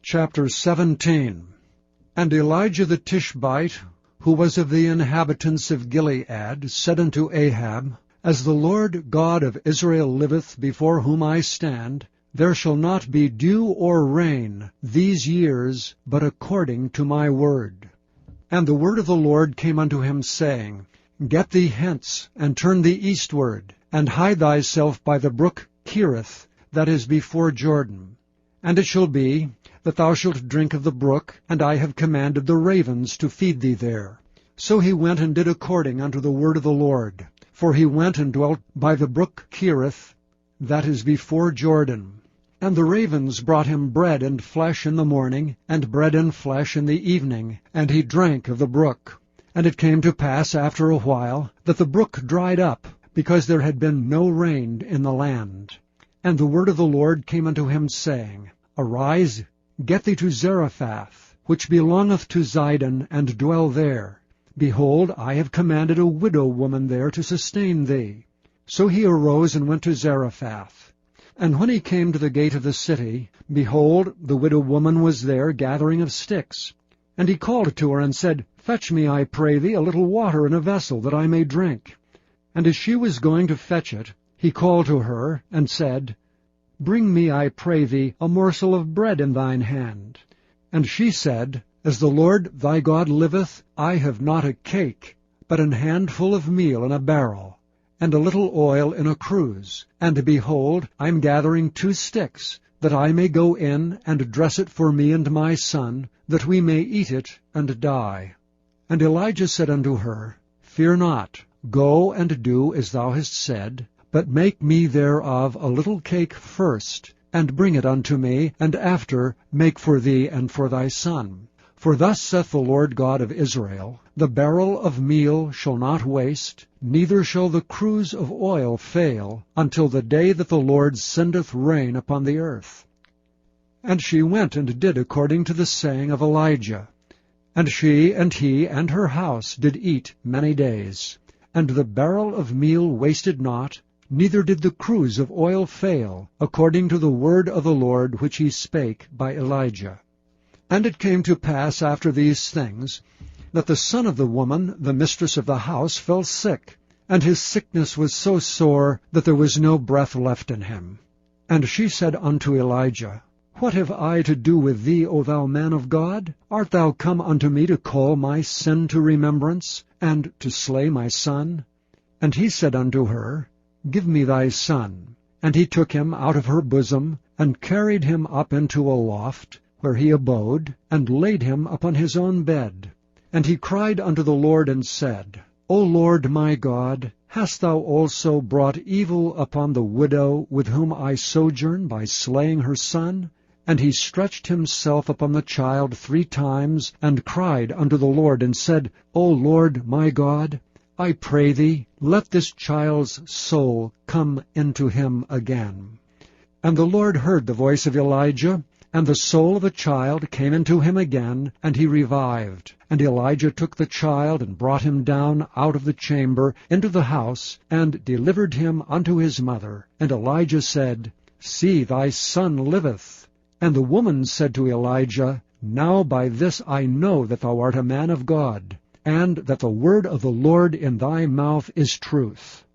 Chapter 17. And Elijah the Tishbite, who was of the inhabitants of Gilead, said unto Ahab, As the Lord God of Israel liveth, before whom I stand, there shall not be dew or rain these years, but according to my word. And the word of the Lord came unto him, saying, Get thee hence, and turn thee eastward, and hide thyself by the brook Cherith, that is before Jordan. And it shall be, that thou shalt drink of the brook, and I have commanded the ravens to feed thee there. So he went and did according unto the word of the Lord. For he went and dwelt by the brook Cherith, that is before Jordan. And the ravens brought him bread and flesh in the morning, and bread and flesh in the evening, and he drank of the brook. And it came to pass after a while, that the brook dried up, because there had been no rain in the land. And the word of the Lord came unto him, saying, Arise, get thee to Zarephath, which belongeth to Zidon, and dwell there. Behold, I have commanded a widow woman there to sustain thee. So he arose and went to Zarephath. And when he came to the gate of the city, behold, the widow woman was there gathering of sticks. And he called to her, and said, Fetch me, I pray thee, a little water in a vessel, that I may drink. And as she was going to fetch it, he called to her, and said, Bring me, I pray thee, a morsel of bread in thine hand. And she said, As the Lord thy God liveth, I have not a cake, but an handful of meal in a barrel, and a little oil in a cruse. And behold, I am gathering 2 sticks, that I may go in and dress it for me and my son, that we may eat it and die. And Elijah said unto her, Fear not, go and do as thou hast said, but make me thereof a little cake first, and bring it unto me, and after make for thee and for thy son. For thus saith the Lord God of Israel, The barrel of meal shall not waste, neither shall the cruse of oil fail, until the day that the Lord sendeth rain upon the earth. And she went and did according to the saying of Elijah. And she and he and her house did eat many days. And the barrel of meal wasted not, neither did the cruse of oil fail, according to the word of the Lord which he spake by Elijah. And it came to pass after these things, that the son of the woman, the mistress of the house, fell sick, and his sickness was so sore that there was no breath left in him. And she said unto Elijah, What have I to do with thee, O thou man of God? Art thou come unto me to call my sin to remembrance, and to slay my son? And he said unto her, Give me thy son. And he took him out of her bosom, and carried him up into a loft, where he abode, and laid him upon his own bed. And he cried unto the Lord, and said, O Lord my God, hast thou also brought evil upon the widow with whom I sojourn by slaying her son? And he stretched himself upon the child 3 times, and cried unto the Lord, and said, O Lord my God, I pray thee, let this child's soul come into him again. And the Lord heard the voice of Elijah, and the soul of the child came into him again, and he revived. And Elijah took the child, and brought him down out of the chamber into the house, and delivered him unto his mother. And Elijah said, See, thy son liveth. And the woman said to Elijah, Now by this I know that thou art a man of God, and that the word of the Lord in thy mouth is truth.